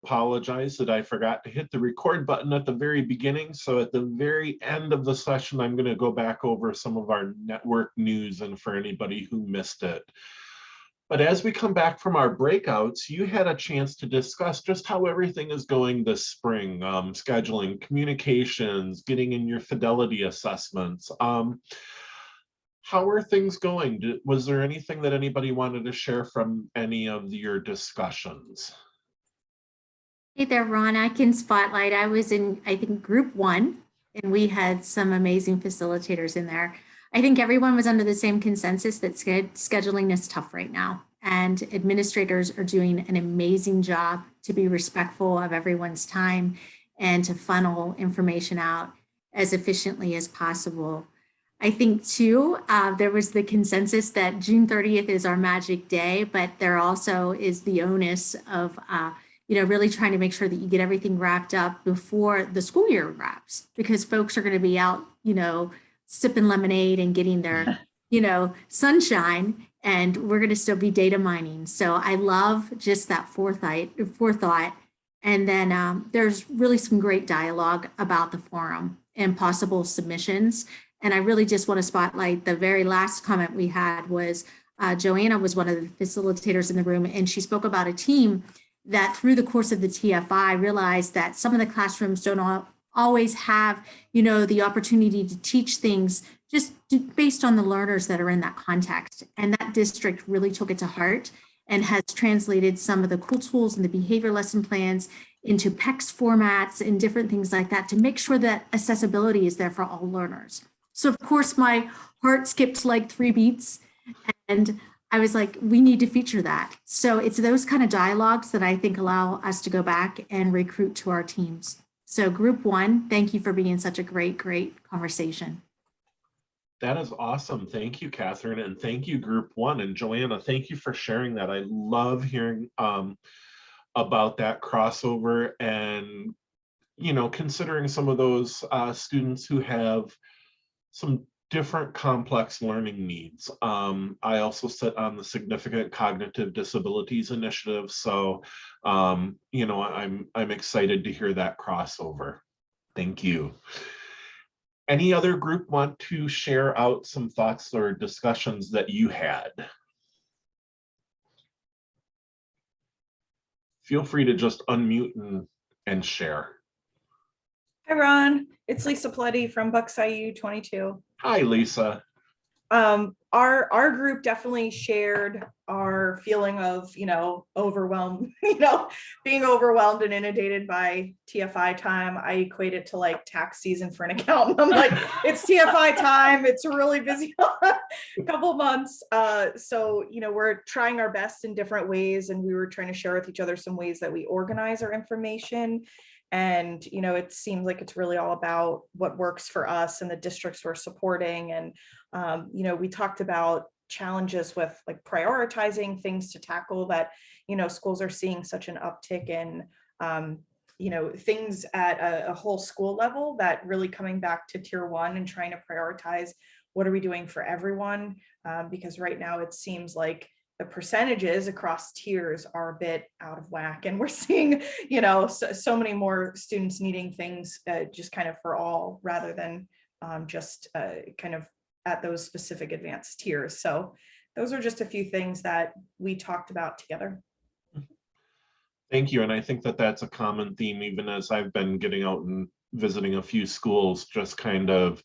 apologize that I forgot to hit the record button at the very beginning. So at the very end of the session, I'm going to go back over some of our network news and for anybody who missed it. But as we come back from our breakouts, you had a chance to discuss just how everything is going this spring, scheduling, communications, getting in your fidelity assessments. How are things going? Was there anything that anybody wanted to share from any of your discussions? Hey there, Ron. I can spotlight. I was in, I think, group 1, and we had some amazing facilitators in there. I think everyone was under the same consensus that scheduling is tough right now, and administrators are doing an amazing job to be respectful of everyone's time and to funnel information out as efficiently as possible. I think too, there was the consensus that June 30th is our magic day, but there also is the onus of really trying to make sure that you get everything wrapped up before the school year wraps, because folks are going to be out, sipping lemonade and getting their, sunshine, and we're going to still be data mining. So I love just that forethought. And then there's really some great dialogue about the forum and possible submissions. And I really just want to spotlight the very last comment we had was Joanna was one of the facilitators in the room, and she spoke about a team that through the course of the TFI realized that some of the classrooms don't always have, the opportunity to teach things just based on the learners that are in that context. And that district really took it to heart and has translated some of the cool tools and the behavior lesson plans into PECS formats and different things like that to make sure that accessibility is there for all learners. So of course, my heart skipped like 3 beats, and I was like, we need to feature that. So it's those kind of dialogues that I think allow us to go back and recruit to our teams. So group 1, thank you for being such a great conversation. That is awesome. Thank you, Catherine. And thank you, group 1. And Joanna, thank you for sharing that. I love hearing about that crossover and, considering some of those students who have some different complex learning needs. I also sit on the Significant Cognitive Disabilities Initiative, so I'm excited to hear that crossover. Thank you. Any other group want to share out some thoughts or discussions that you had? Feel free to just unmute and share. Hi, Ron. It's Lisa Pletty from Bucks IU 22. Hi, Lisa. Our group definitely shared our feeling of, overwhelmed, being overwhelmed and inundated by TFI time. I equate it to like tax season for an accountant. I'm like, it's TFI time. It's a really busy couple months. So, we're trying our best in different ways, and we were trying to share with each other some ways that we organize our information. And, it seems like it's really all about what works for us and the districts we're supporting. And, we talked about challenges with like prioritizing things to tackle that, schools are seeing such an uptick in, things at a whole school level, that really coming back to tier 1 and trying to prioritize what are we doing for everyone? Because right now it seems like the percentages across tiers are a bit out of whack, and we're seeing, so many more students needing things just kind of for all, rather than just kind of at those specific advanced tiers. So those are just a few things that we talked about together. Thank you. And I think that that's a common theme, even as I've been getting out and visiting a few schools, just kind of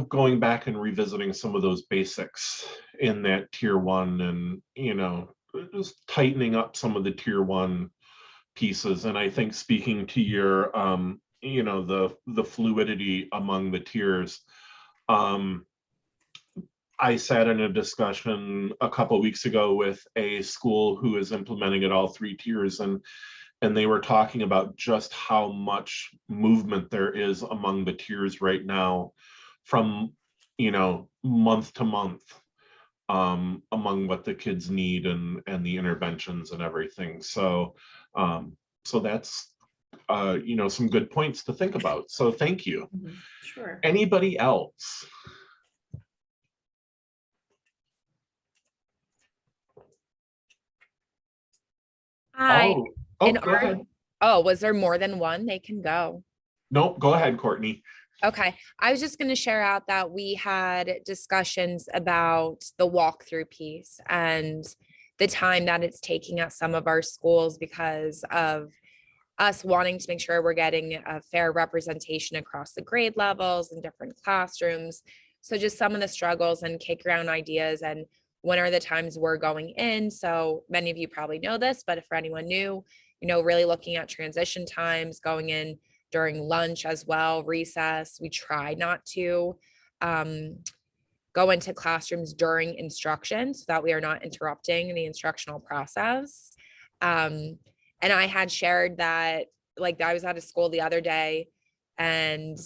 going back and revisiting some of those basics in that tier 1, and just tightening up some of the tier 1 pieces. And I think speaking to your the fluidity among the tiers, I sat in a discussion a couple of weeks ago with a school who is implementing at all 3 tiers, and they were talking about just how much movement there is among the tiers right now, from month to month, among what the kids need and the interventions and everything. So that's some good points to think about. So thank you. Sure. Anybody else? Hi. Oh, Oh, In go our, ahead. oh, was there more than one? They can go. Nope, go ahead, Courtney. Okay, I was just going to share out that we had discussions about the walkthrough piece and the time that it's taking at some of our schools because of us wanting to make sure we're getting a fair representation across the grade levels and different classrooms. So just some of the struggles and kick around ideas and when are the times we're going in. So many of you probably know this, but if for anyone new, really looking at transition times, going in during lunch as well, recess. We try not to go into classrooms during instruction so that we are not interrupting the instructional process. And I had shared that, like, I was at a school the other day and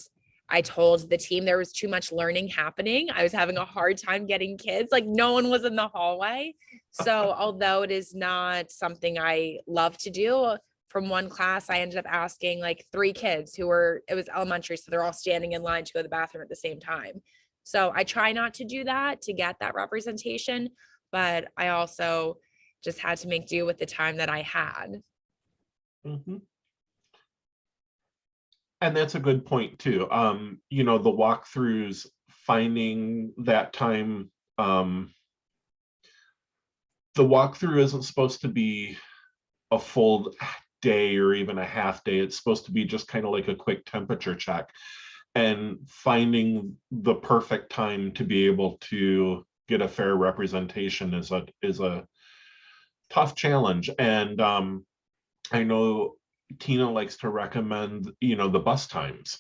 I told the team there was too much learning happening. I was having a hard time getting kids, like no one was in the hallway. So although it is not something I love to do, from one class, I ended up asking like 3 kids it was elementary, so they're all standing in line to go to the bathroom at the same time. So I try not to do that to get that representation, but I also just had to make do with the time that I had. Mm-hmm. And that's a good point too. The walkthroughs, finding that time, the walkthrough isn't supposed to be a full day or even a half day. It's supposed to be just kind of like a quick temperature check, and finding the perfect time to be able to get a fair representation is a tough challenge. And I know Tina likes to recommend, the bus times.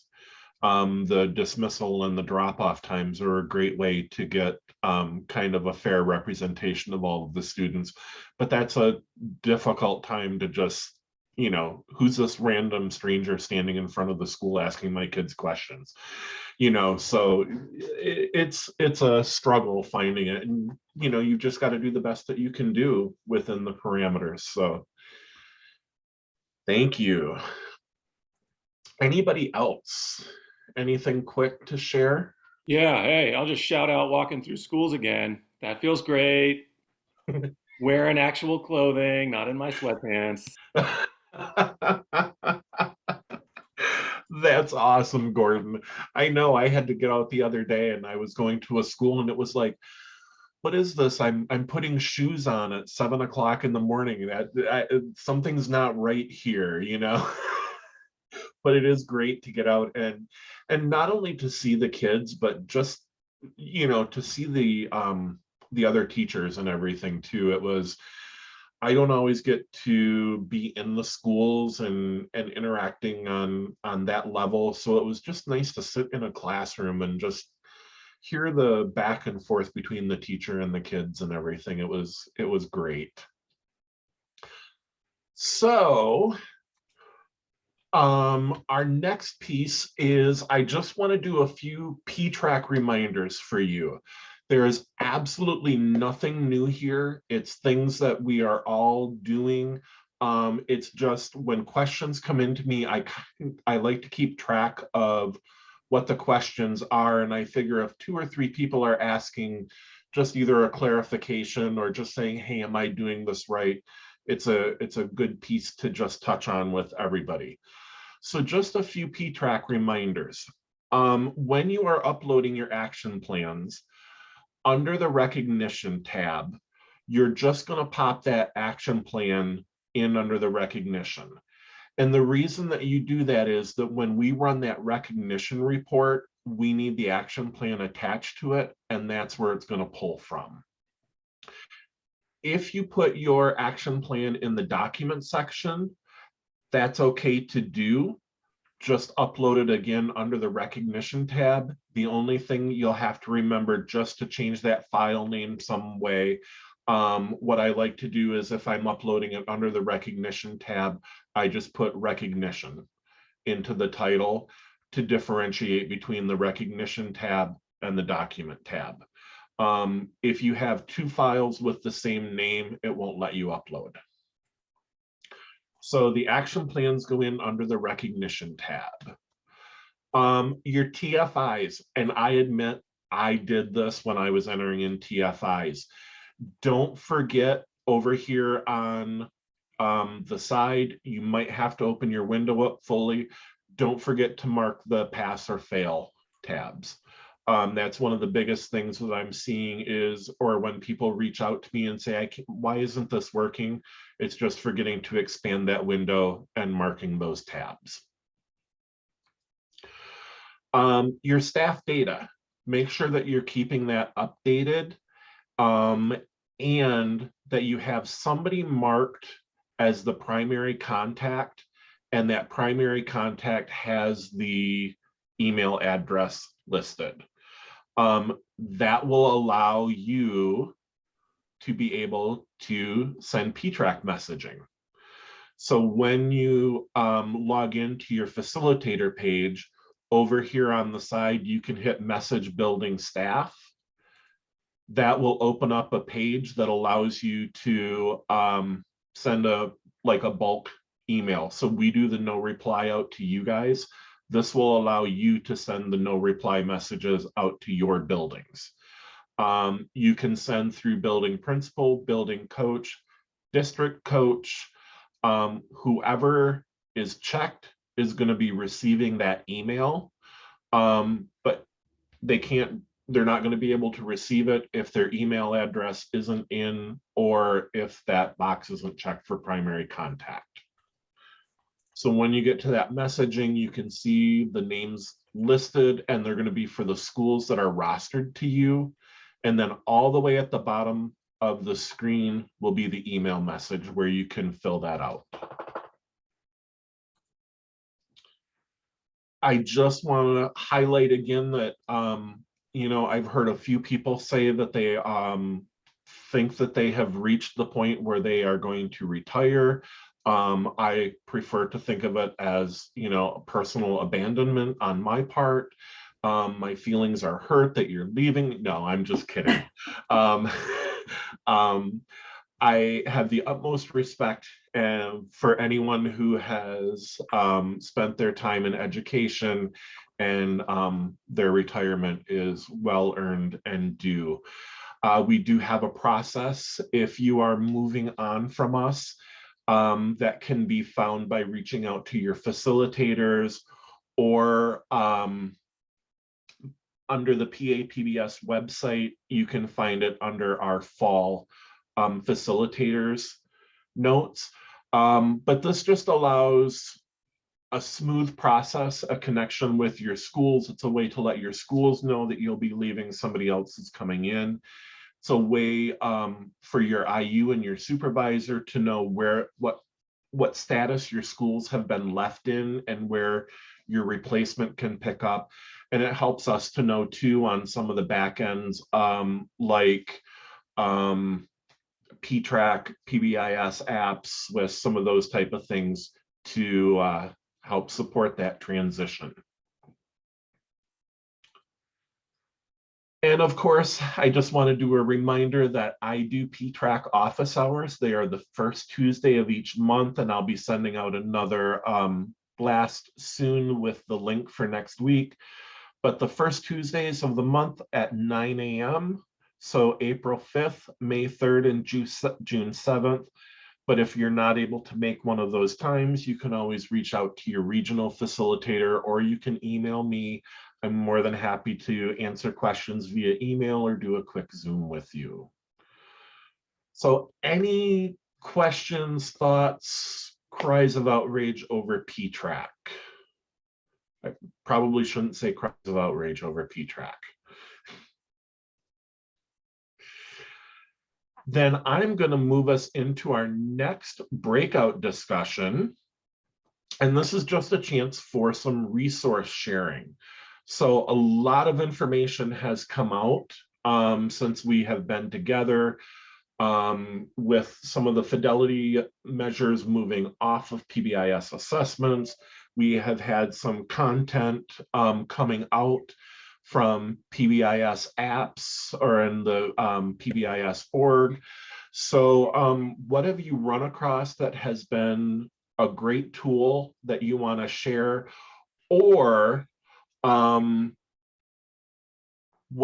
The dismissal and the drop-off times are a great way to get kind of a fair representation of all of the students. But that's a difficult time to just, who's this random stranger standing in front of the school asking my kids questions? So it's a struggle finding it. And, you've just got to do the best that you can do within the parameters. So thank you. Anybody else? Anything quick to share? Yeah, hey, I'll just shout out walking through schools again. That feels great. Wearing actual clothing, not in my sweatpants. That's awesome, Gordon. I know I had to get out the other day and I was going to a school and it was like, what is this? I'm putting shoes on at 7 o'clock in the morning. Something's not right here, But it is great to get out and not only to see the kids, but just to see the other teachers and everything too. I don't always get to be in the schools and interacting on that level, so it was just nice to sit in a classroom and just hear the back and forth between the teacher and the kids and everything. It was great. So our next piece is, I just want to do a few pTrack reminders for you. There is absolutely nothing new here. It's things that we are all doing. It's just when questions come into me, I like to keep track of what the questions are. And I figure if 2 or 3 people are asking just either a clarification or just saying, hey, am I doing this right? It's a good piece to just touch on with everybody. So just a few pTrack reminders. When you are uploading your action plans, under the recognition tab, you're just going to pop that action plan in under the recognition. And the reason that you do that is that when we run that recognition report, we need the action plan attached to it, and that's where it's going to pull from. If you put your action plan in the document section, that's okay to do. Just upload it again under the recognition tab. The only thing you'll have to remember just to change that file name some way. What I like to do is if I'm uploading it under the recognition tab, I just put recognition into the title to differentiate between the recognition tab and the document tab. If you have 2 files with the same name, it won't let you upload. So the action plans go in under the recognition tab. Your TFIs, and I admit I did this when I was entering in TFIs. Don't forget over here on the side. You might have to open your window up fully. Don't forget to mark the pass or fail tabs. That's one of the biggest things that I'm seeing is, or when people reach out to me and say, why isn't this working? It's just forgetting to expand that window and marking those tabs. Your staff data, make sure that you're keeping that updated, and that you have somebody marked as the primary contact, and that primary contact has the email address listed. That will allow you to be able to send pTrack messaging. So when you log into your facilitator page, over here on the side, you can hit message building staff. That will open up a page that allows you to send a bulk email. So we do the no reply out to you guys. This will allow you to send the no reply messages out to your buildings. You can send through building principal, building coach, district coach. Whoever is checked is going to be receiving that email, but they're not going to be able to receive it if their email address isn't in, or if that box isn't checked for primary contact. So when you get to that messaging, you can see the names listed, and they're going to be for the schools that are rostered to you. And then all the way at the bottom of the screen will be the email message where you can fill that out. I just want to highlight again that, I've heard a few people say that they think that they have reached the point where they are going to retire. I prefer to think of it as, personal abandonment on my part. My feelings are hurt that you're leaving. No, I'm just kidding. I have the utmost respect for anyone who has spent their time in education, and their retirement is well earned and due. We do have a process if you are moving on from us that can be found by reaching out to your facilitators, or under the PaPBS website, you can find it under our fall facilitators notes. But this just allows a smooth process, a connection with your schools. It's a way to let your schools know that you'll be leaving, somebody else is coming in. It's a way for your IU and your supervisor to know what status your schools have been left in and where your replacement can pick up. And it helps us to know too on some of the back ends, like pTrack, PBIS apps, with some of those type of things to help support that transition. And of course, I just want to do a reminder that I do pTrack office hours. They are the first Tuesday of each month, and I'll be sending out another blast soon with the link for next week. But the first Tuesdays of the month at 9 a.m. So April 5th, May 3rd, and June 7th. But if you're not able to make one of those times, you can always reach out to your regional facilitator, or you can email me. I'm more than happy to answer questions via email or do a quick Zoom with you. So any questions, thoughts, cries of outrage over pTrack? I probably shouldn't say cries of outrage over pTrack. Then I'm going to move us into our next breakout discussion. And this is just a chance for some resource sharing. So a lot of information has come out since we have been together, with some of the fidelity measures moving off of PBIS assessments. We have had some content coming out from PBIS apps or in the PBIS org. So what have you run across that has been a great tool that you want to share? Or what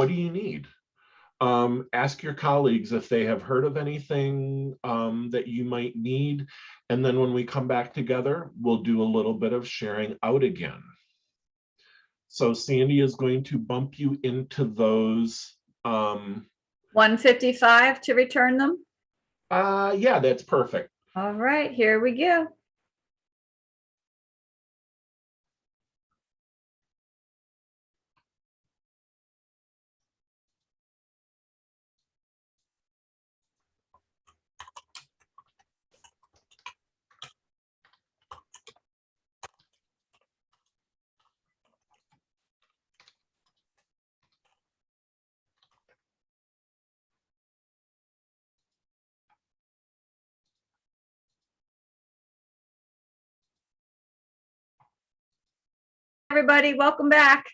do you need? Ask your colleagues if they have heard of anything that you might need. And then when we come back together, we'll do a little bit of sharing out again. So Sandy is going to bump you into those. 155 to return them. Yeah, that's perfect. All right, here we go. Everybody, welcome back.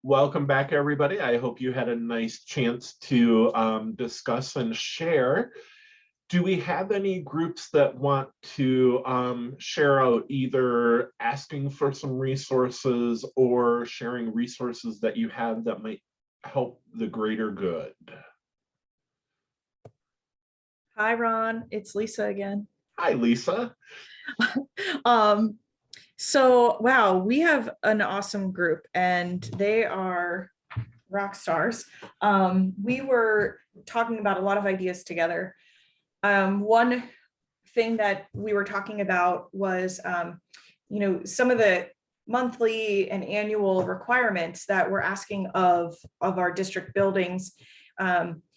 Welcome back, everybody. I hope you had a nice chance to discuss and share. Do we have any groups that want to share out, either asking for some resources or sharing resources that you have that might help the greater good? Hi, Ron. It's Lisa again. Hi, Lisa. So, wow, we have an awesome group and they are rock stars. We were talking about a lot of ideas together. One thing that we were talking about was, some of the monthly and annual requirements that we're asking of our district buildings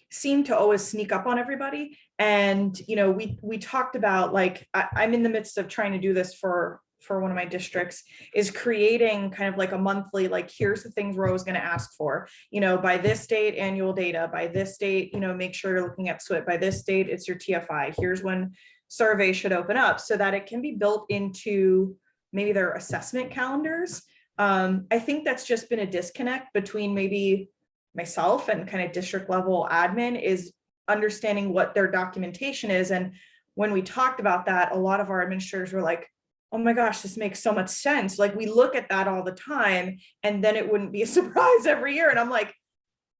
seem to always sneak up on everybody. And, we talked about, like, I'm in the midst of trying to do this for one of my districts, is creating kind of like a monthly, like, here's the things we're always going to ask for, by this date, annual data, by this date, make sure you're looking at SWIT, by this date, it's your TFI, here's when surveys should open up, so that it can be built into maybe their assessment calendars. I think that's just been a disconnect between maybe myself and kind of district level admin, is understanding what their documentation is. And when we talked about that, a lot of our administrators were like, oh my gosh, this makes so much sense. Like, we look at that all the time, and then it wouldn't be a surprise every year. And I'm like,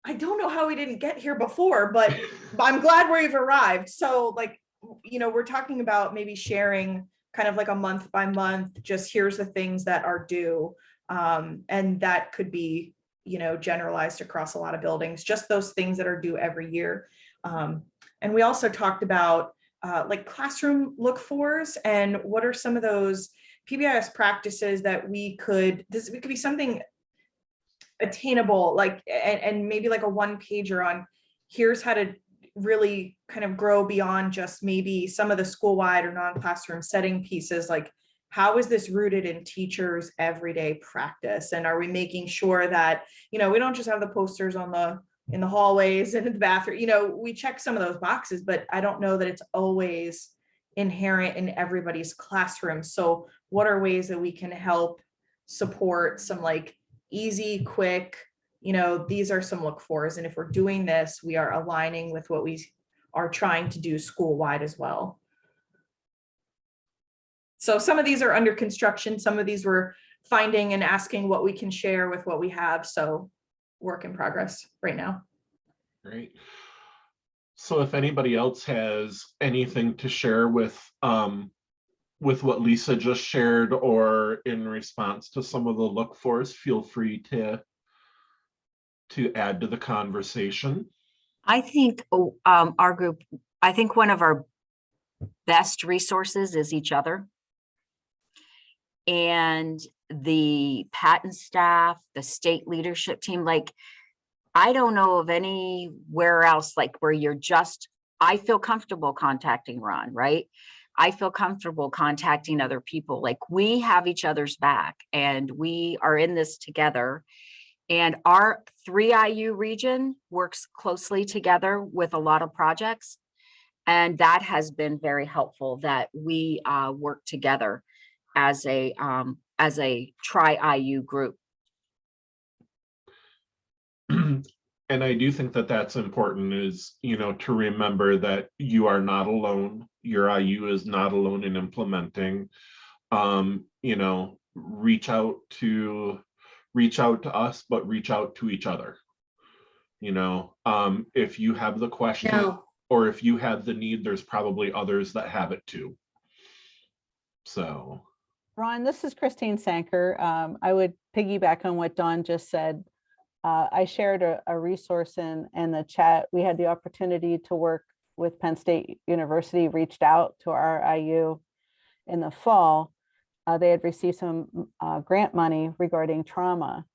I don't know how we didn't get here before, but I'm glad we've arrived. So, like, we're talking about maybe sharing kind of like a month by month, just here's the things that are due. And that could be, generalized across a lot of buildings, just those things that are due every year. And we also talked about like classroom look-fors, and what are some of those PBIS practices that we could be something attainable, like, and maybe like a one-pager on here's how to really kind of grow beyond just maybe some of the school-wide or non-classroom setting pieces. Like, how is this rooted in teachers' everyday practice? And are we making sure that, we don't just have the posters in the hallways and in the bathroom, we check some of those boxes, but I don't know that it's always inherent in everybody's classroom. So what are ways that we can help support some, like, easy, quick, these are some look-fors. And if we're doing this, we are aligning with what we are trying to do school-wide as well. So some of these are under construction. Some of these we're finding and asking what we can share with what we have. So work in progress right now. Great. So if anybody else has anything to share with what Lisa just shared, or in response to some of the look-fors, feel free to add to the conversation. I think our group, I think one of our best resources is each other. And the patent staff, the state leadership team, like, I don't know of anywhere else, like, where you're just, I feel comfortable contacting Ron, right? I feel comfortable contacting other people. Like, we have each other's back and we are in this together. And our 3IU region works closely together with a lot of projects. And that has been very helpful, that we work together as a tri-IU group. And I do think that that's important, is, to remember that you are not alone. Your IU is not alone in implementing. Reach out to us, but reach out to each other. You know, if you have the question No. or if you have the need, there's probably others that have it too. So. Ron, this is Christine Sanker. I would piggyback on what Dawn just said. I shared a resource in the chat. We had the opportunity to work with Penn State University, reached out to our IU in the fall. They had received some grant money regarding trauma,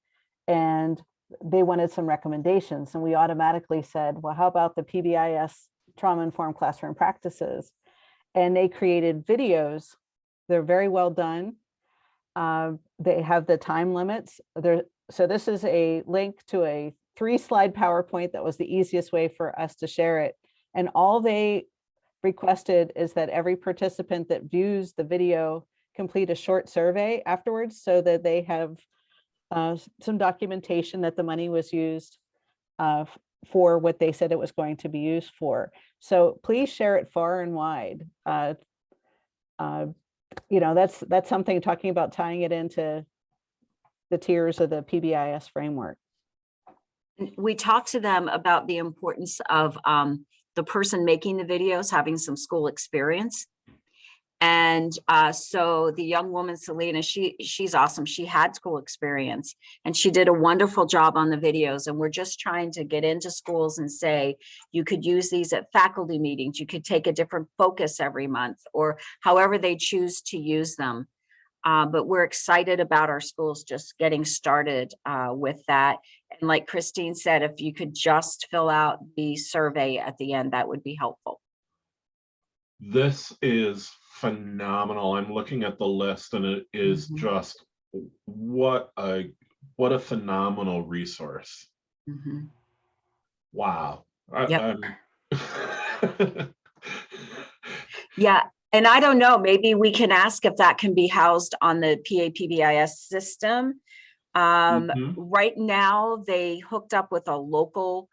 and they wanted some recommendations. And we automatically said, well, how about the PBIS trauma-informed classroom practices? And they created videos. They're very well done. They have the time limits. So this is a link to a 3-slide PowerPoint that was the easiest way for us to share it. And all they requested is that every participant that views the video complete a short survey afterwards, so that they have some documentation that the money was used for what they said it was going to be used for. So please share it far and wide. You know, that's something, talking about tying it into the tiers of the PBIS framework. We talked to them about the importance of the person making the videos having some school experience. And so the young woman, Selena, she's awesome. She had school experience and she did a wonderful job on the videos. And we're just trying to get into schools and say, you could use these at faculty meetings. You could take a different focus every month, or however they choose to use them. But we're excited about our schools just getting started with that. And like Christine said, if you could just fill out the survey at the end, that would be helpful. This is phenomenal. I'm looking at the list and it is just what a phenomenal resource. Wow. Yep. Yeah. And I don't know, maybe we can ask if that can be housed on the PaPBIS system. Right now, they hooked up with a local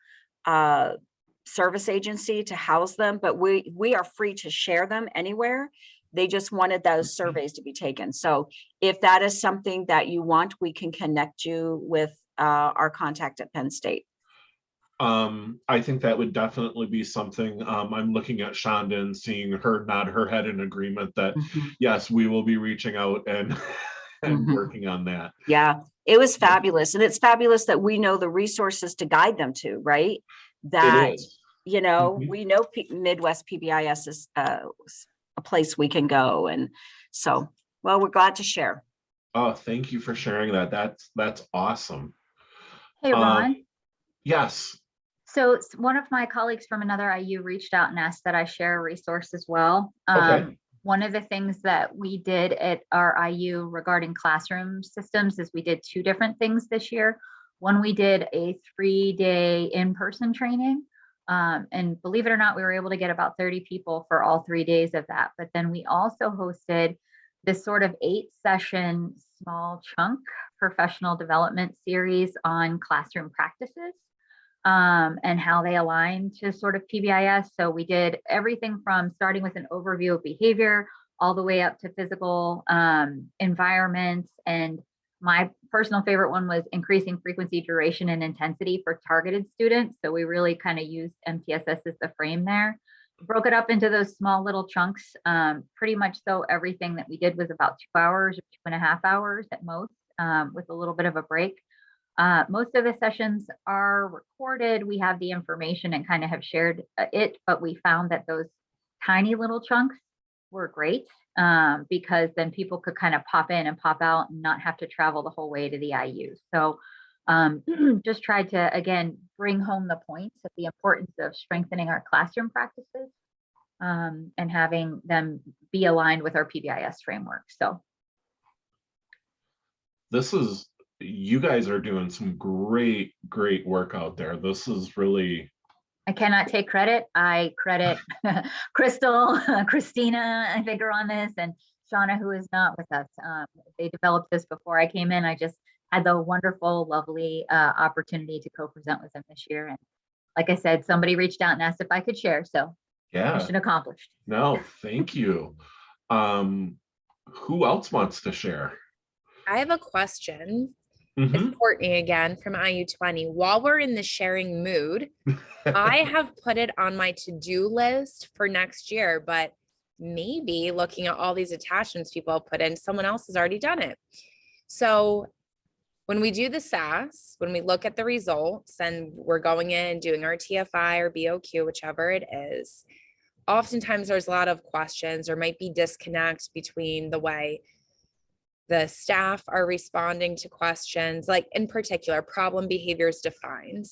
service agency to house them, but we are free to share them anywhere. They just wanted those surveys to be taken. So if that is something that you want, we can connect you with our contact at Penn State. I think that would definitely be something. I'm looking at Shonda and seeing her nod her head in agreement that yes, we will be reaching out and working on that. Yeah, it was fabulous. And it's fabulous that we know the resources to guide them to, right? That, you know, we know Midwest PBIS is a place we can go. And so, well, we're glad to share. Oh, thank you for sharing that. That's awesome. Hey, Ron. Yes. So one of my colleagues from another IU reached out and asked that I share a resource as well. Okay. One of the things that we did at our IU regarding classroom systems is we did 2 different things this year. One, we did a 3-day in-person training. And believe it or not, we were able to get about 30 people for all 3 days of that. But then we also hosted this sort of 8-session small chunk professional development series on classroom practices and how they align to sort of PBIS. So we did everything from starting with an overview of behavior all the way up to physical environments. And my personal favorite one was increasing frequency, duration, and intensity for targeted students. So we really kind of used MTSS as the frame there. Broke it up into those small little chunks. Pretty much so everything that we did was about 2 hours or 2.5 hours at most, with a little bit of a break. Most of the sessions are recorded. We have the information and kind of have shared it, but we found that those tiny little chunks were great because then people could kind of pop in and pop out and not have to travel the whole way to the IU. So just tried to, again, bring home the points of the importance of strengthening our classroom practices and having them be aligned with our PBIS framework. So you guys are doing some great work out there. This is really, I cannot take credit. I credit Crystal, Christina, I think are on this, and Shauna, who is not with us. They developed this before I came in. I just had the wonderful, lovely opportunity to co-present with them this year. And like I said, somebody reached out and asked if I could share. So yeah, mission accomplished. No, thank you. Who else wants to share? I have a question. Mhm. It's Courtney again from IU20. While we're in the sharing mood, I have put it on my to-do list for next year, but maybe looking at all these attachments people have put in, someone else has already done it. So when we do the SAS, when we look at the results and we're going in and doing our TFI or BOQ, whichever it is, oftentimes there's a lot of questions or might be disconnect between the way the staff are responding to questions, like in particular, problem behaviors defined.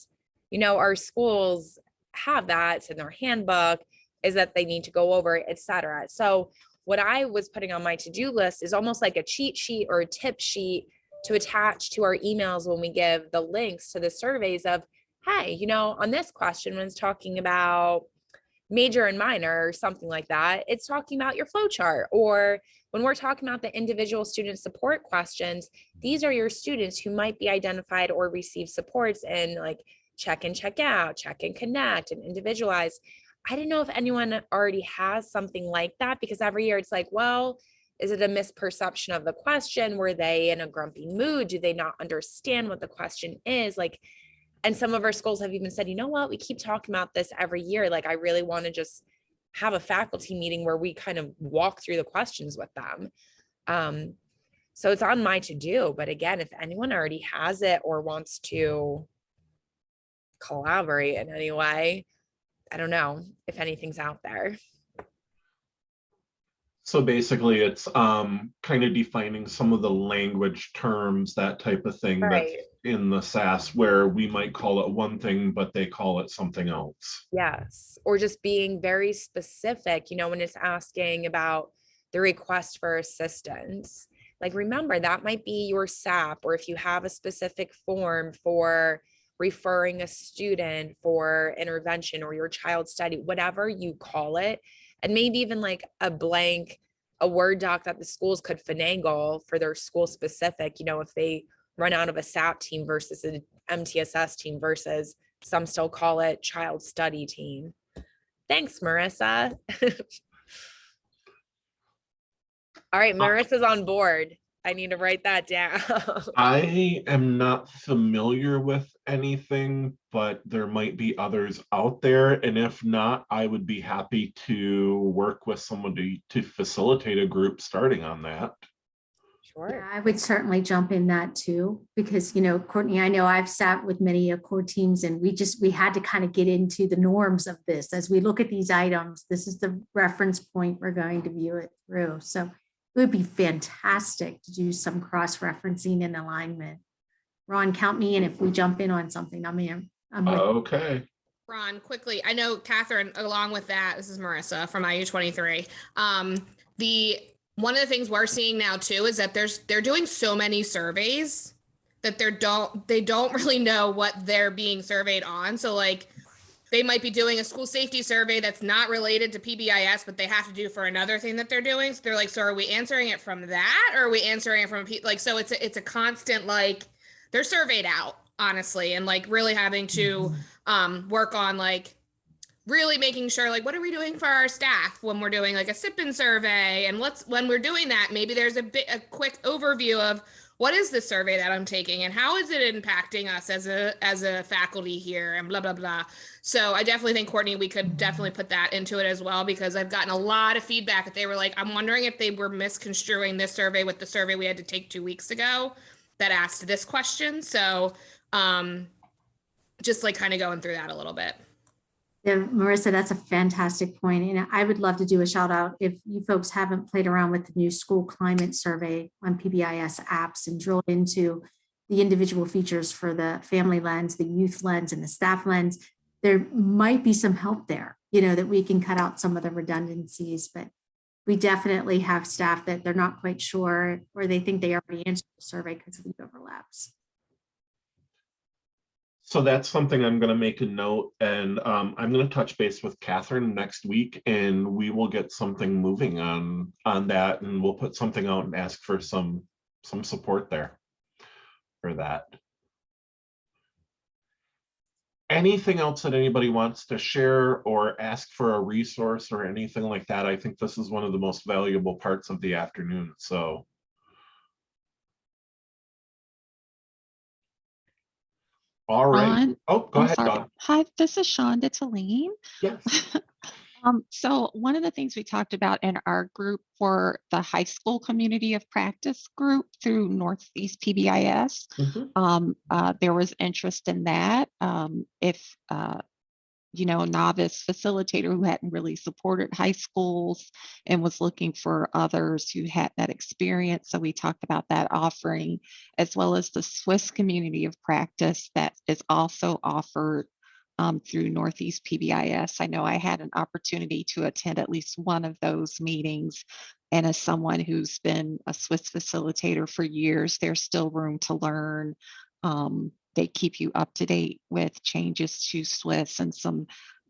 You know, our schools have that, it's in their handbook, is that they need to go over it, et cetera. So what I was putting on my to-do list is almost like a cheat sheet or a tip sheet to attach to our emails when we give the links to the surveys of, hey, you know, on this question, when it's talking about major and minor or something like that, it's talking about your flow chart. Or when we're talking about the individual student support questions, these are your students who might be identified or receive supports in like check in, check out, check and connect, and individualize. I didn't know if anyone already has something like that, because every year it's like, well, is it a misperception of the question? Were they in a grumpy mood? Do they not understand what the question is? Like, and some of our schools have even said, you know what, we keep talking about this every year. Like, I really want to just have a faculty meeting where we kind of walk through the questions with them. So it's on my to-do, but again, if anyone already has it or wants to collaborate in any way, I don't know if anything's out there. So basically it's kind of defining some of the language terms, that type of thing that's Right. in the SAS, where we might call it one thing, but they call it something else. Yes. Or just being very specific, you know, when it's asking about the request for assistance. Like, remember, that might be your SAP, or if you have a specific form for referring a student for intervention or your child study, whatever you call it, and maybe even like a Word doc that the schools could finagle for their school specific, you know, if they run out of a SAP team versus an MTSS team versus some still call it child study team. Thanks, Marissa. All right, Marissa's on board. I need to write that down. I am not familiar with anything, but there might be others out there. And if not, I would be happy to work with someone to facilitate a group starting on that. Yeah, Sure. I would certainly jump in that too, because, you know, Courtney, I know I've sat with many core teams and we had to kind of get into the norms of this. As we look at these items, this is the reference point we're going to view it through. So it would be fantastic to do some cross-referencing and alignment. Ron, count me in if we jump in on something. I'm with Okay. Ron, quickly, I know Catherine, along with that, this is Marissa from IU23. One of the things we're seeing now too is that they're doing so many surveys that they don't really know what they're being surveyed on. So like they might be doing a school safety survey that's not related to PBIS, but they have to do for another thing that they're doing. So they're like, so are we answering it from that, or are we answering it from like? So it's a constant, like, they're surveyed out, honestly, and like really having to work on like really making sure, like, what are we doing for our staff when we're doing like a sip-in survey, and when we're doing that, maybe there's a quick overview of what is the survey that I'm taking and how is it impacting us as a faculty here, and blah, blah, blah. So I definitely think, Courtney, we could definitely put that into it as well, because I've gotten a lot of feedback that they were like, I'm wondering if they were misconstruing this survey with the survey we had to take 2 weeks ago that asked this question. So just like kind of going through that a little bit. Yeah, Marissa, that's a fantastic point. And I would love to do a shout out if you folks haven't played around with the new school climate survey on PBIS apps and drill into the individual features for the family lens, the youth lens, and the staff lens. There might be some help there, you know, that we can cut out some of the redundancies, but we definitely have staff that they're not quite sure, or they think they already answered the survey because of the overlaps. So that's something I'm going to make a note, and I'm going to touch base with Catherine next week, and we will get something moving on that, and we'll put something out and ask for some support there for that. Anything else that anybody wants to share or ask for a resource or anything like that? I think this is one of the most valuable parts of the afternoon. So All right. Ron, Oh, go I'm ahead, sorry. Dawn. Hi, this is Shonda Taline. Yes. So one of the things we talked about in our group for the high school community of practice group through Northeast PBIS, there was interest in that. If a novice facilitator who hadn't really supported high schools and was looking for others who had that experience. So we talked about that offering, as well as the Swiss community of practice that is also offered through Northeast PBIS. I know I had an opportunity to attend at least one of those meetings. And as someone who's been a Swiss facilitator for years, there's still room to learn. They keep you up to date with changes to Swiss and some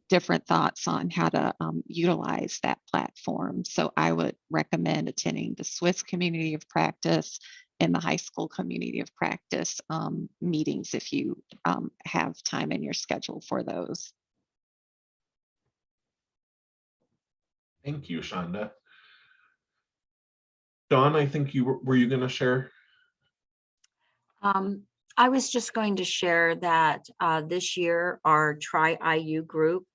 different thoughts on how to utilize that platform. So I would recommend attending the Swiss community of practice and the high school community of practice meetings if you have time in your schedule for those. Thank you, Shonda. Dawn, I think were you going to share? I was just going to share that this year our Tri-IU group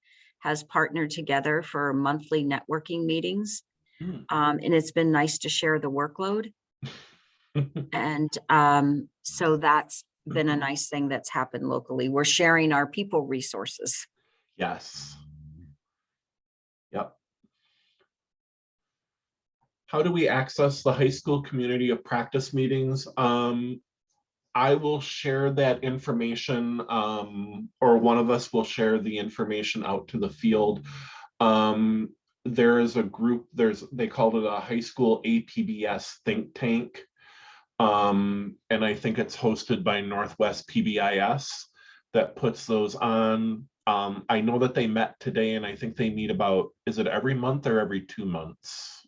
has partnered together for monthly networking meetings. And it's been nice to share the workload. And so that's been a nice thing that's happened locally. We're sharing our people resources. Yes. Yep. How do we access the high school community of practice meetings? I will share that information, or one of us will share the information out to the field. There is a group, they called it a high school PaPBS think tank. And I think it's hosted by Northwest PBIS that puts those on. I know that they met today, and I think they meet about, is it every month or every 2 months?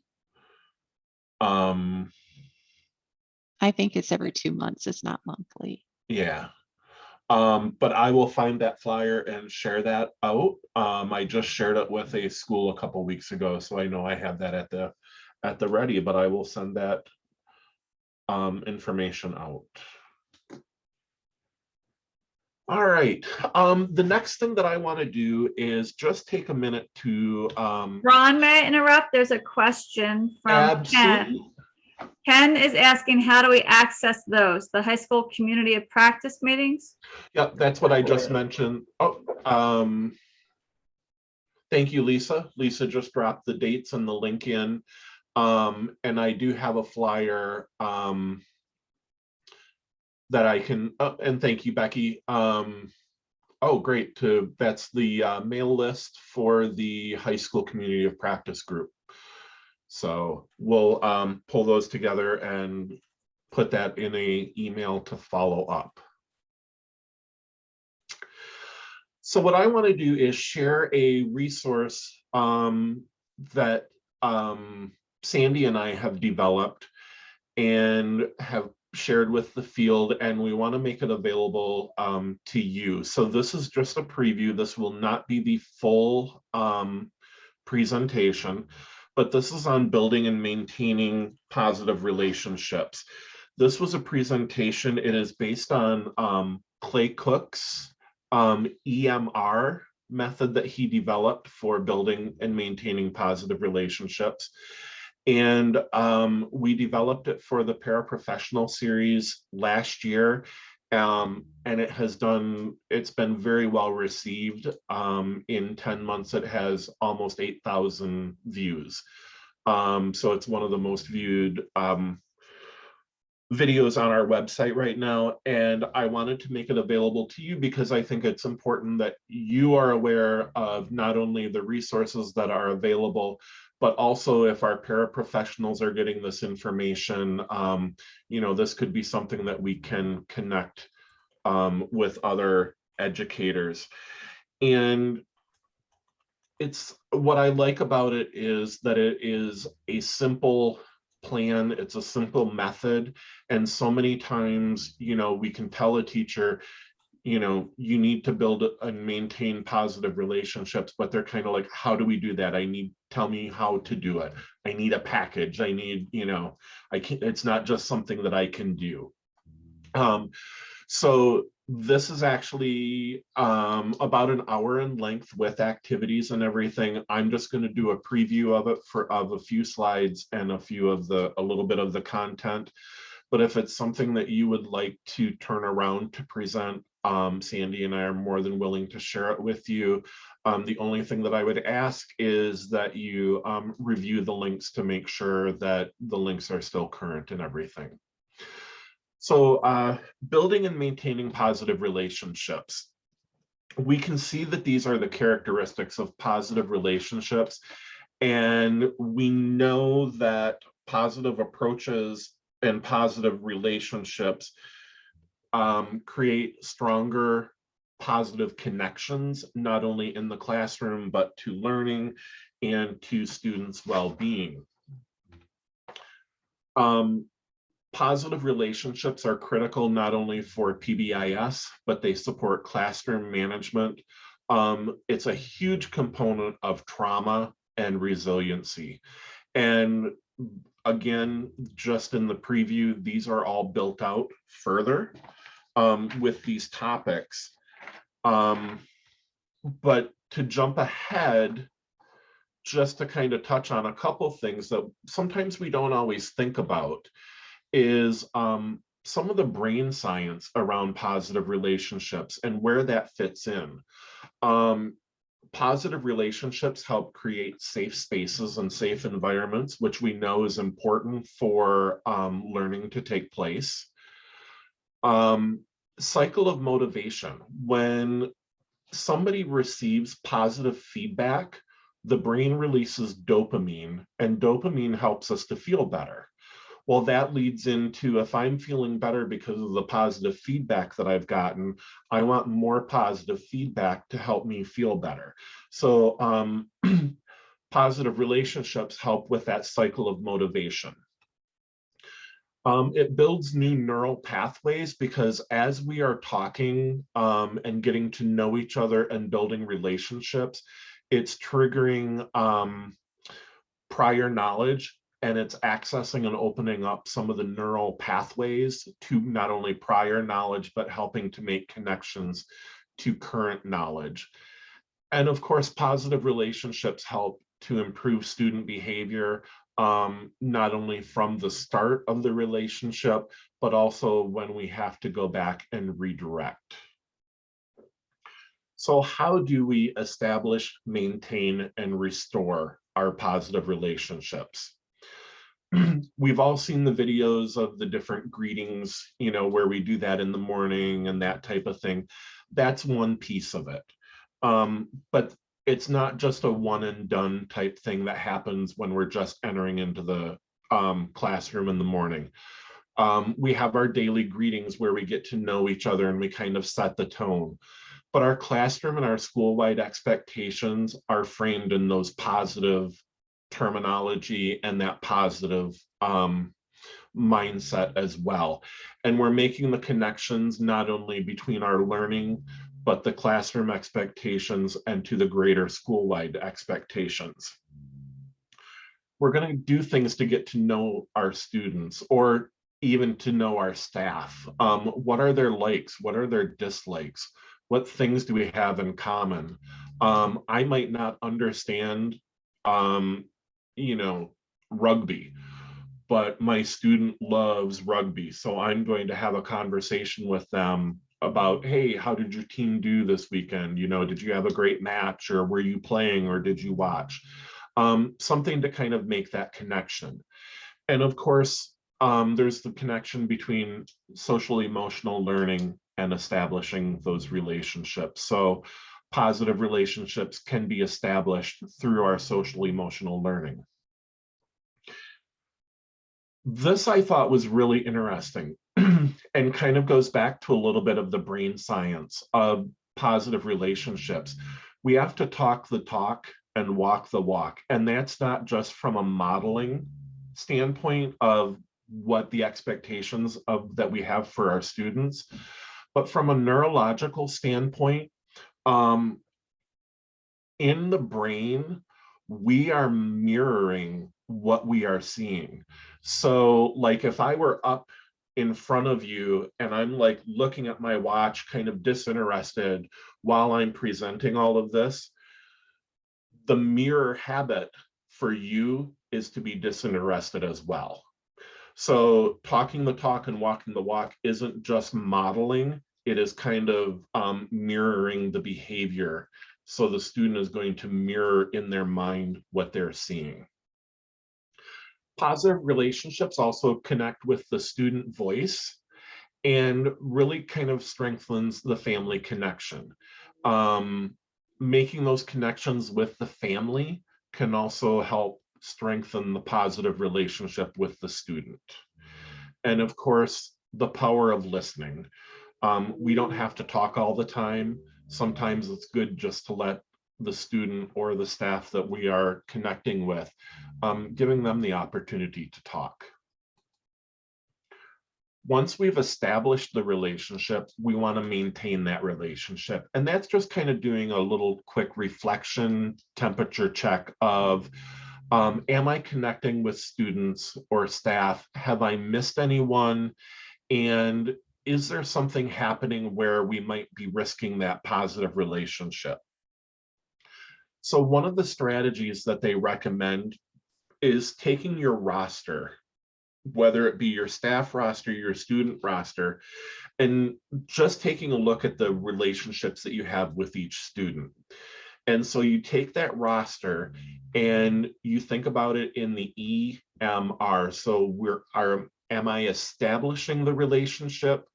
I think it's every 2 months, it's not monthly. Yeah. But I will find that flyer and share that out. I just shared it with a school a couple weeks ago, so I know I have that at the ready, but I will send that information out. All right. The next thing that I want to do is just take a minute to Ron, may I interrupt? There's a question from Ken. Ken is asking, how do we access those? The high school community of practice meetings? Yep, that's what I just mentioned. Oh, thank you, Lisa. Lisa just dropped the dates and the link in. And I do have a flyer that I can, and thank you, Becky. Oh, great. That's the mail list for the high school community of practice group. So we'll pull those together and put that in an email to follow up. So what I want to do is share a resource that Sandy and I have developed and have shared with the field, and we want to make it available to you. So this is just a preview. This will not be the full presentation, but this is on building and maintaining positive relationships. This was a presentation. It is based on Clay Cook's EMR method that he developed for building and maintaining positive relationships. And we developed it for the paraprofessional series last year. And it's been very well received. In 10 months, it has almost 8,000 views. So it's one of the most viewed videos on our website right now. And I wanted to make it available to you because I think it's important that you are aware of not only the resources that are available, but also if our paraprofessionals are getting this information, this could be something that we can connect with other educators. And it's what I like about it is that it is a simple plan, it's a simple method. And so many times, we can tell a teacher, you need to build and maintain positive relationships, but they're kind of like, how do we do that? Tell me how to do it. I need a package. I need, it's not just something that I can do. So This is actually about an hour in length with activities and everything. I'm just going to do a preview of it of a few slides and a little bit of the content. But if it's something that you would like to turn around to present, Sandy and I are more than willing to share it with you. The only thing that I would ask is that you review the links to make sure that the links are still current and everything. So building and maintaining positive relationships. We can see that these are the characteristics of positive relationships. And we know that positive approaches and positive relationships create stronger positive connections, not only in the classroom, but to learning and to students' well-being. Positive relationships are critical not only for PBIS, but they support classroom management. It's a huge component of trauma and resiliency. And again, just in the preview, these are all built out further with these topics. But to jump ahead, just to kind of touch on a couple things that sometimes we don't always think about is some of the brain science around positive relationships and where that fits in. Positive relationships help create safe spaces and safe environments, which we know is important for learning to take place. Cycle of motivation. When somebody receives positive feedback, the brain releases dopamine, and dopamine helps us to feel better. Well, that leads into, if I'm feeling better because of the positive feedback that I've gotten, I want more positive feedback to help me feel better. So positive relationships help with that cycle of motivation. It builds new neural pathways because as we are talking and getting to know each other and building relationships, it's triggering prior knowledge, and it's accessing and opening up some of the neural pathways to not only prior knowledge, but helping to make connections to current knowledge. And of course, positive relationships help to improve student behavior, not only from the start of the relationship, but also when we have to go back and redirect. So how do we establish, maintain, and restore our positive relationships? We've all seen the videos of the different greetings, you know, where we do that in the morning and that type of thing. That's one piece of it. But it's not just a one and done type thing that happens when we're just entering into the classroom in the morning. We have our daily greetings where we get to know each other and we kind of set the tone. But our classroom and our school-wide expectations are framed in those positive terminology and that positive mindset as well. And we're making the connections not only between our learning, but the classroom expectations and to the greater school-wide expectations. We're going to do things to get to know our students or even to know our staff. What are their likes? What are their dislikes? What things do we have in common? I might not understand you know, rugby, but my student loves rugby. So I'm going to have a conversation with them about, hey, how did your team do this weekend? You know, did you have a great match, or were you playing, or did you watch? Something to kind of make that connection. And of course, there's the connection between social emotional learning and establishing those relationships. So positive relationships can be established through our social emotional learning. This I thought was really interesting and kind of goes back to a little bit of the brain science of positive relationships. We have to talk the talk and walk the walk. And that's not just from a modeling standpoint of what the expectations of that we have for our students, but from a neurological standpoint, in the brain, we are mirroring what we are seeing. So like if I were up in front of you and I'm like looking at my watch, kind of disinterested while I'm presenting all of this, the mirror habit for you is to be disinterested as well. So talking the talk and walking the walk isn't just modeling, it is kind of mirroring the behavior. So the student is going to mirror in their mind what they're seeing. Positive relationships also connect with the student voice and really kind of strengthens the family connection. Making those connections with the family can also help strengthen the positive relationship with the student. And of course, the power of listening. We don't have to talk all the time. Sometimes it's good just to let the student or the staff that we are connecting with, giving them the opportunity to talk. Once we've established the relationship, we want to maintain that relationship. And that's just kind of doing a little quick reflection, temperature check of, am I connecting with students or staff? Have I missed anyone? And is there something happening where we might be risking that positive relationship? So one of the strategies that they recommend is taking your roster, whether it be your staff roster, your student roster, and just taking a look at the relationships that you have with each student. And so you take that roster and you think about it in the EMR. So am I establishing the relationship?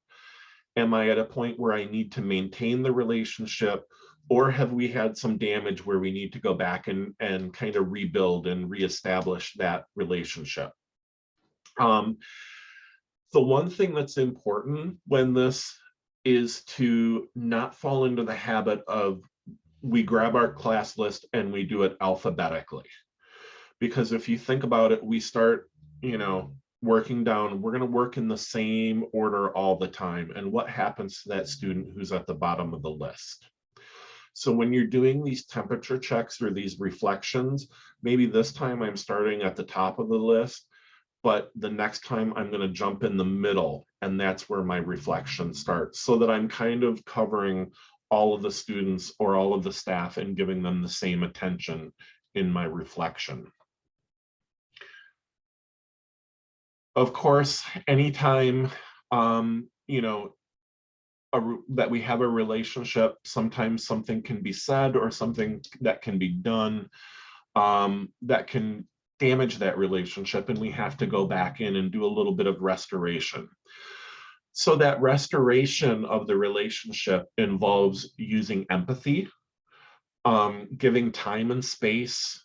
Am I at a point where I need to maintain the relationship? Or have we had some damage where we need to go back and kind of rebuild and reestablish that relationship? The one thing that's important when this is to not fall into the habit of we grab our class list and we do it alphabetically. Because if you think about it, we start, working down, we're going to work in the same order all the time. And what happens to that student who's at the bottom of the list? So when you're doing these temperature checks or these reflections, maybe this time I'm starting at the top of the list, but the next time I'm going to jump in the middle, and that's where my reflection starts, so that I'm kind of covering all of the students or all of the staff and giving them the same attention in my reflection. Of course, anytime, that we have a relationship, sometimes something can be said or something that can be done that can damage that relationship, and we have to go back in and do a little bit of restoration. So that restoration of the relationship involves using empathy, giving time and space,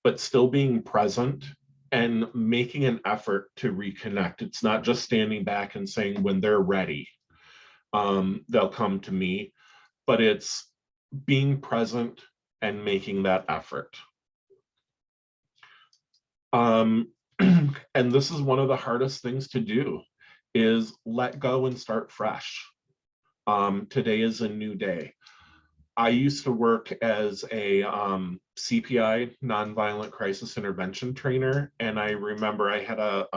but still being present and making an effort to reconnect. It's not just standing back and saying when they're ready, they'll come to me, but it's being present and making that effort. And this is one of the hardest things to do, is let go and start fresh. Today is a new day. I used to work as a CPI, nonviolent crisis intervention trainer, and I remember I had a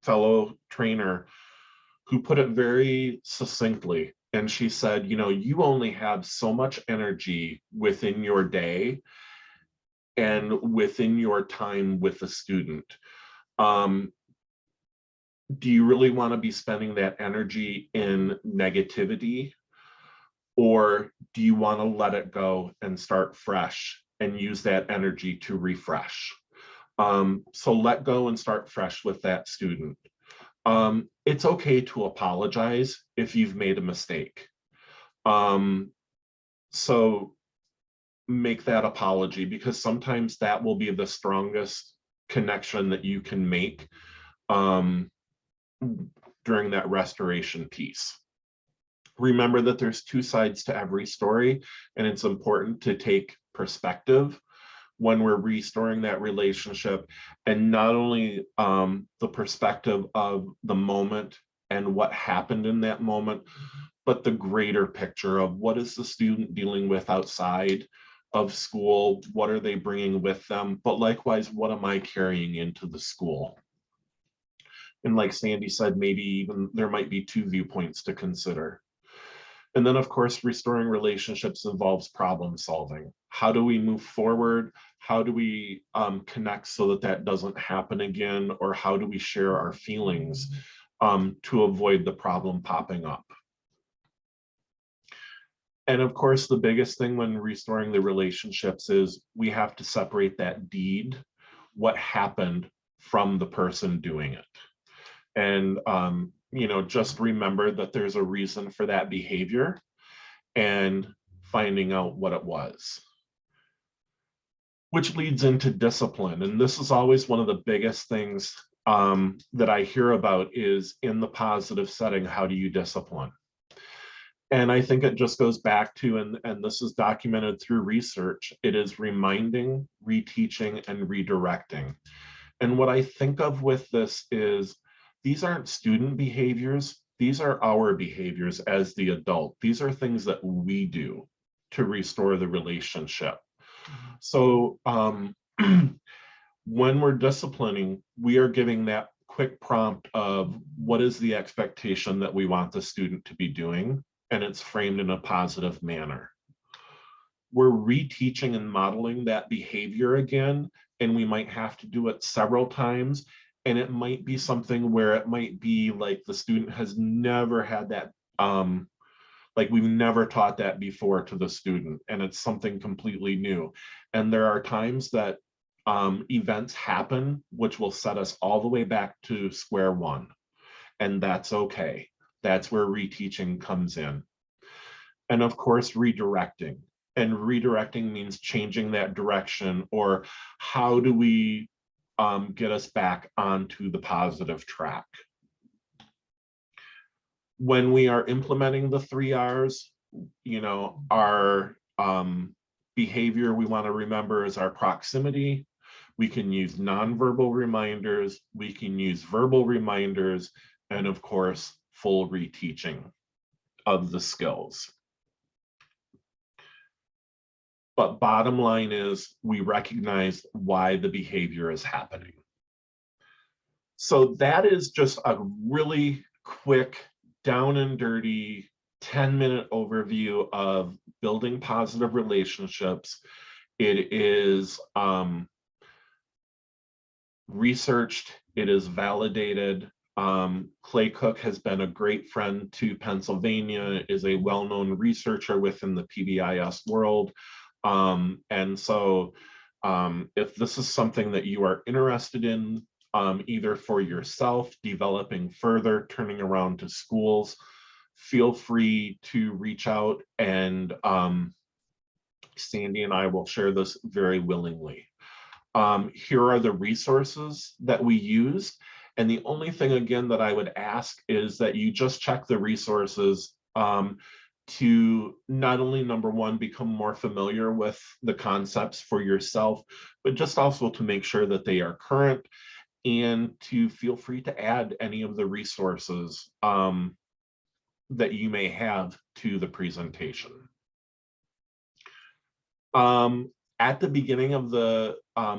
fellow trainer who put it very succinctly. And she said, you only have so much energy within your day and within your time with a student. Do you really want to be spending that energy in negativity? Or do you want to let it go and start fresh and use that energy to refresh? So let go and start fresh with that student. It's okay to apologize if you've made a mistake. So make that apology, because sometimes that will be the strongest connection that you can make during that restoration piece. Remember that there's two sides to every story, and it's important to take perspective when we're restoring that relationship, and not only the perspective of the moment and what happened in that moment, but the greater picture of what is the student dealing with outside of school, what are they bringing with them, but likewise, what am I carrying into the school? And like Sandy said, maybe even there might be 2 viewpoints to consider. And then, of course, restoring relationships involves problem solving. How do we move forward? How do we connect so that that doesn't happen again? Or how do we share our feelings to avoid the problem popping up? And of course, the biggest thing when restoring the relationships is we have to separate that deed, what happened, from the person doing it. And you know, just remember that there's a reason for that behavior and finding out what it was. Which leads into discipline. And this is always one of the biggest things that I hear about is in the positive setting, how do you discipline? And I think it just goes back to, and this is documented through research, it is reminding, reteaching, and redirecting. And what I think of with this is these aren't student behaviors. These are our behaviors as the adult. These are things that we do to restore the relationship. So when we're disciplining, we are giving that quick prompt of what is the expectation that we want the student to be doing, and it's framed in a positive manner. We're reteaching and modeling that behavior again, and we might have to do it several times. And it might be something where it might be like the student has never had that, like we've never taught that before to the student, and it's something completely new. And there are times that events happen, which will set us all the way back to square one. And that's okay. That's where reteaching comes in. And of course, redirecting. And redirecting means changing that direction, or how do we get us back onto the positive track. When we are implementing the 3 R's, you know, our behavior we want to remember is our proximity. We can use nonverbal reminders, we can use verbal reminders, and of course, full reteaching of the skills. But bottom line is we recognize why the behavior is happening. So that is just a really quick, down and dirty 10-minute overview of building positive relationships. It is researched, it is validated. Clay Cook has been a great friend to Pennsylvania, is a well-known researcher within the PBIS world. And so if this is something that you are interested in, either for yourself, developing further, turning around to schools, feel free to reach out, and Sandy and I will share this very willingly. Here are the resources that we use. And the only thing, again, that I would ask is that you just check the resources to not only, number one, become more familiar with the concepts for yourself, but just also to make sure that they are current, and to feel free to add any of the resources that you may have to the presentation. At the beginning of the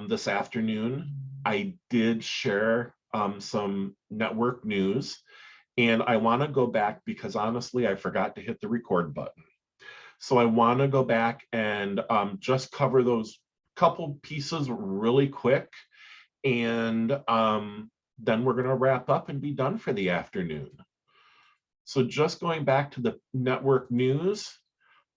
this afternoon, I did share some network news. And I want to go back because honestly, I forgot to hit the record button. So I want to go back and just cover those couple pieces really quick. And then we're going to wrap up and be done for the afternoon. So just going back to the network news,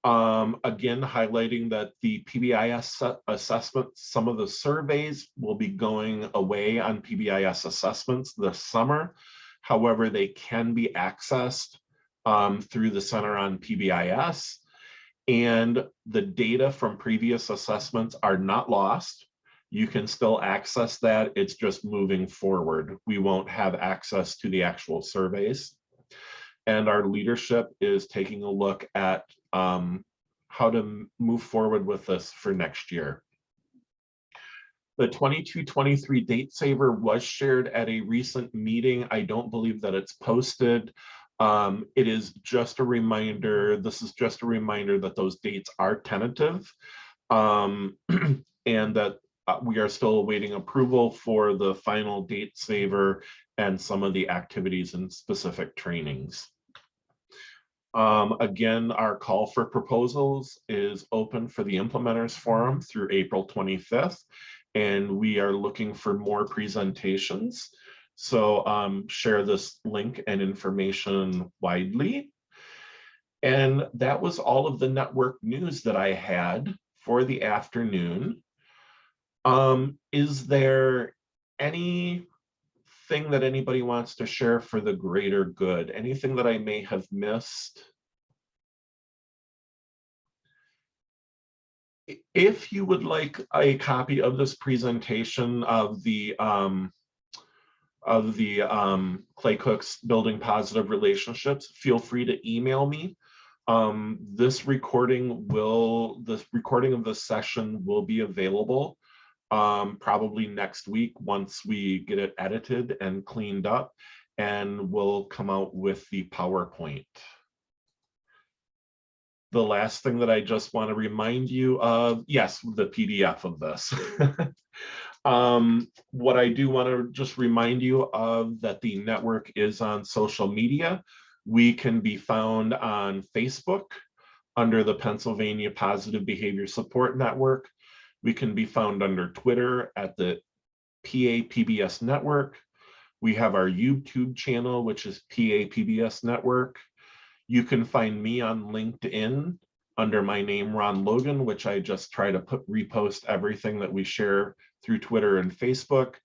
again, highlighting that the PBIS assessment, some of the surveys will be going away on PBIS assessments this summer. However, they can be accessed through the Center on PBIS, and the data from previous assessments are not lost. You can still access that. It's just moving forward. We won't have access to the actual surveys. And our leadership is taking a look at how to move forward with this for next year. The 22-23 date saver was shared at a recent meeting. I don't believe that it's posted. It is just a reminder. This is just a reminder that those dates are tentative, and that we are still awaiting approval for the final date saver and some of the activities and specific trainings. Again, our call for proposals is open for the Implementers Forum through April 25th, and we are looking for more presentations. So share this link and information widely. And that was all of the network news that I had for the afternoon. Is there anything that anybody wants to share for the greater good? Anything that I may have missed? If you would like a copy of this presentation of the Clay Cook's Building Positive Relationships, feel free to email me. This recording of this session will be available probably next week once we get it edited and cleaned up, and we'll come out with the PowerPoint. The last thing that I just want to remind you of, yes, the PDF of this. What I do want to just remind you of that the network is on social media. We can be found on Facebook under the Pennsylvania Positive Behavior Support Network. We can be found under Twitter at the PaPBS Network. We have our YouTube channel, which is PaPBS Network. You can find me on LinkedIn under my name, Ron Logan, which I just try to repost everything that we share through Twitter and Facebook.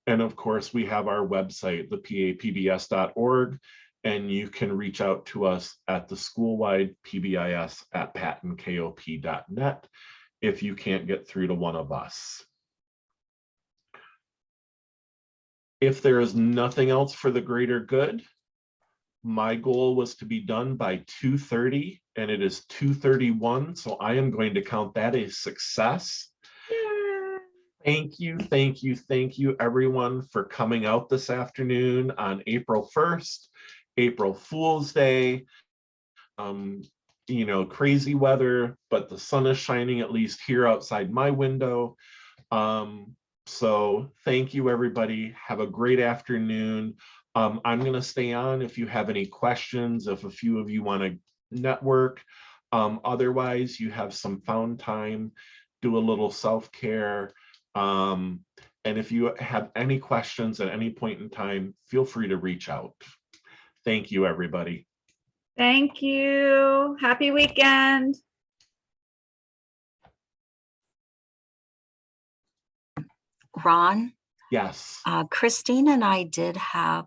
And of course, we have our website, thepapbs.org, and you can reach out to us at the schoolwide PBIS at pattonkop.net if you can't get through to one of us. If there is nothing else for the greater good, my goal was to be done by 2:30 and it is 2:31. So I am going to count that a success. Yeah. Thank you everyone for coming out this afternoon on April 1st, April Fool's Day. You know, crazy weather, but the sun is shining at least here outside my window. So thank you everybody. Have a great afternoon. I'm going to stay on if you have any questions, if a few of you want to network. Otherwise, you have some found time, do a little self-care. And if you have any questions at any point in time, feel free to reach out. Thank you, everybody. Thank you. Happy weekend. Ron? Yes. Christine and I did have